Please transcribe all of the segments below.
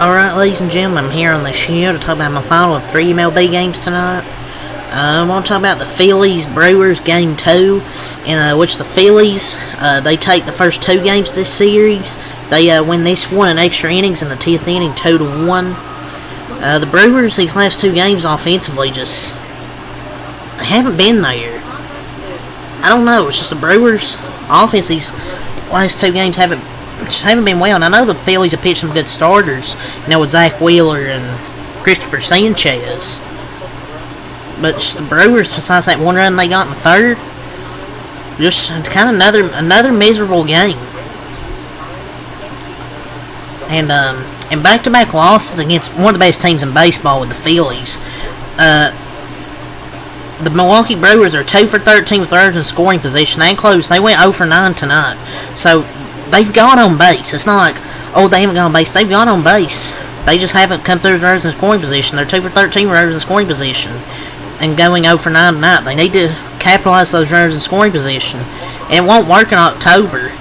Alright, ladies and gentlemen, I'm here on the show to talk about my final of 3 MLB games tonight. I want to talk about the Phillies Brewers Game 2, in which the Phillies, they take the first 2 games this series. They win this one in extra innings in the 10th inning, 2-1. The Brewers, these last 2 games offensively, just they haven't been there. I don't know, it's just the Brewers offense these last 2 games haven't been well. And I know the Phillies have pitched some good starters, with Zach Wheeler and Christopher Sanchez. But just the Brewers, besides that one run they got in the third, just kind of another miserable game. And back-to-back losses against one of the best teams in baseball with the Phillies. The Milwaukee Brewers are 2 for 13 with runners in scoring position. They ain't close. They went 0 for 9 tonight. So they've got on base. It's not like, oh, they haven't got on base. They've got on base. They just haven't come through runners in scoring position. They're 2 for 13 runners in scoring position and going 0 for 9 tonight. They need to capitalize those runners in scoring position. And it won't work in October,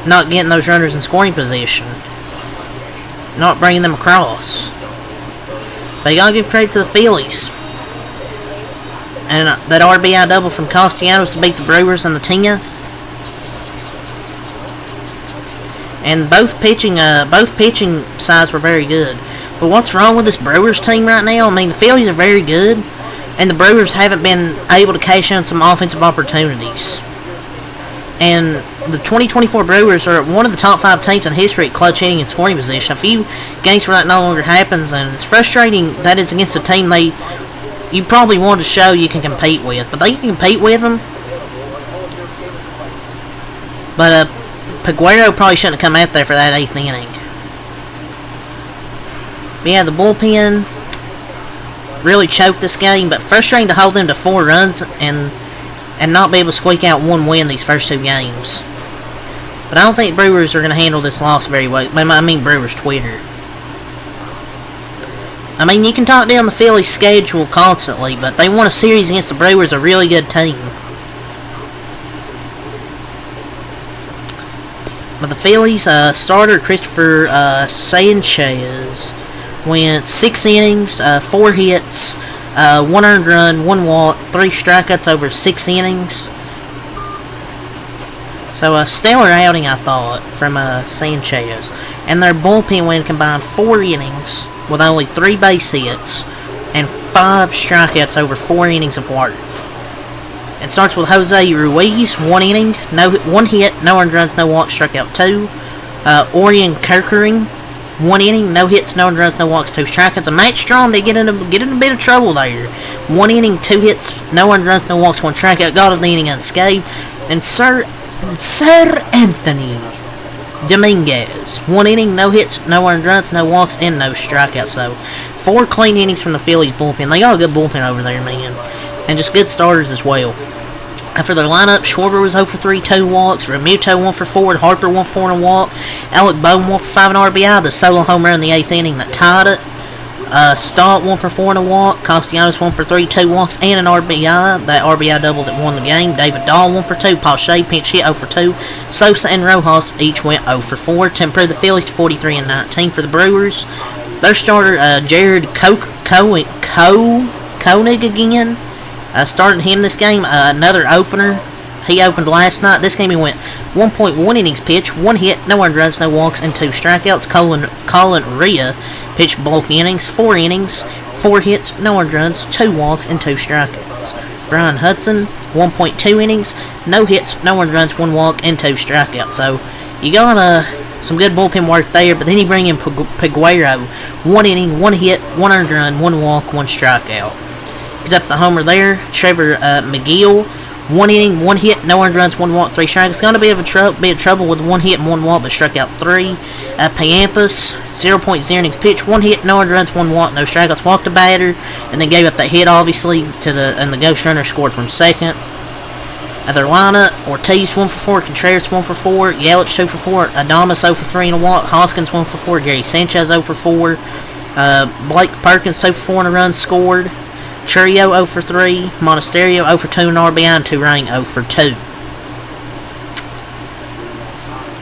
not getting those runners in scoring position. Not bringing them across. But you gotta give credit to the Phillies. And that RBI double from Castellanos to beat the Brewers in the 10th. And both pitching sides were very good. But what's wrong with this Brewers team right now? The Phillies are very good, and the Brewers haven't been able to cash in some offensive opportunities. And the 2024 Brewers are one of the top 5 teams in history at clutch hitting and scoring position. A few games where that no longer happens, and it's frustrating that it's against a team you probably want to show you can compete with. But they can compete with them. But Peguero probably shouldn't have come out there for that 8th inning. But yeah, the bullpen really choked this game, but frustrating to hold them to 4 runs and not be able to squeak out 1 win these first 2 games. But I don't think Brewers are going to handle this loss very well. Brewers Twitter. You can talk down the Phillies' schedule constantly, but they won a series against the Brewers, a really good team. But the Phillies starter Christopher Sanchez went 6 innings, 4 hits, 1 earned run, 1 walk, 3 strikeouts over 6 innings. So a stellar outing, I thought, from Sanchez. And their bullpen went combined 4 innings with only 3 base hits and 5 strikeouts over 4 innings of work. It starts with Jose Ruiz, 1 inning, 1 hit, no earned runs, no walks, struck out 2. Orion Kerkering, 1 inning, no hits, no earned runs, no walks, 2 strikeouts. And Matt Strong, they get in a bit of trouble there. 1 inning, 2 hits, no earned runs, no walks, 1 strikeout. Got of the inning unscathed. And Sir Anthony Dominguez, 1 inning, no hits, no earned runs, no walks, and no strikeouts. So 4 clean innings from the Phillies bullpen. They got a good bullpen over there, man. And just good starters as well. For their lineup, Schwarber was 0 for 3, 2 walks. Realmuto 1 for 4, Harper 1 for 4 and a walk. Alec Bohm 1 for 5 and RBI, the solo home run in the 8th inning that tied it. Stott 1 for 4 and a walk. Castellanos 1 for 3, 2 walks and an RBI. That RBI double that won the game. David Dahl 1 for 2. Pache pinch hit 0 for 2. Sosa and Rojas each went 0 for 4 to improve the Phillies to 43 and 19 for the Brewers. Their starter Jared Koenig again. Started him this game, another opener. He opened last night. This game he went 1.1 innings pitched, 1 hit, no earned runs, no walks, and 2 strikeouts. Colin Rhea pitched both innings, 4 innings, 4 hits, no earned runs, 2 walks, and 2 strikeouts. Brian Hudson, 1.2 innings, no hits, no earned runs, 1 walk, and 2 strikeouts. So you got some good bullpen work there, but then you bring in Peguero, 1 inning, 1 hit, 1 earned run, 1 walk, 1 strikeout. He's up the homer there. Trevor McGill, 1 inning, 1 hit, no earned runs, 1 walk, 3 strikes. It's going to be a trouble with 1 hit and 1 walk, but struck out 3. Payampas, 0.0 innings pitched, 1 hit, no earned runs, 1 walk, no strikeouts. Walked a batter, and then gave up that hit, obviously, and the ghost runner scored from second. Their lineup, Ortiz 1 for 4, Contreras 1 for 4, Yelich 2 for 4, Adames 0 for 3 and a walk, Hoskins 1 for 4, Gary Sanchez 0 for 4, Blake Perkins 2 for 4 and a run scored. Churio 0 for 3, Monasterio 0 for 2 and RBI, and Turang 0 for 2.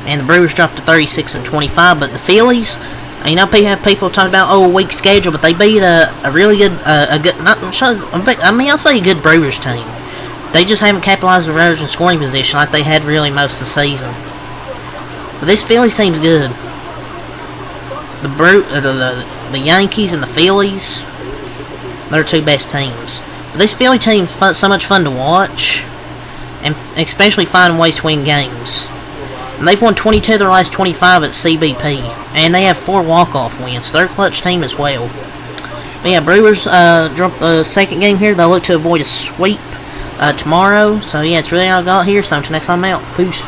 and the Brewers dropped to 36-25. But the Phillies, you know, people talk about a weak schedule, but they beat a really good, I'll say a good Brewers team. They just haven't capitalized on runners in scoring position like they had really most of the season. But this Phillies team's good. The Yankees and the Phillies, they're two best teams. But this Philly team's so much fun to watch, and especially finding ways to win games. And they've won 22 of their last 25 at CBP, and they have 4 walk-off wins. So they're a clutch team as well. But yeah, Brewers dropped the second game here. They'll look to avoid a sweep tomorrow. So yeah, it's really all I got here. So until next time, I'm out. Peace.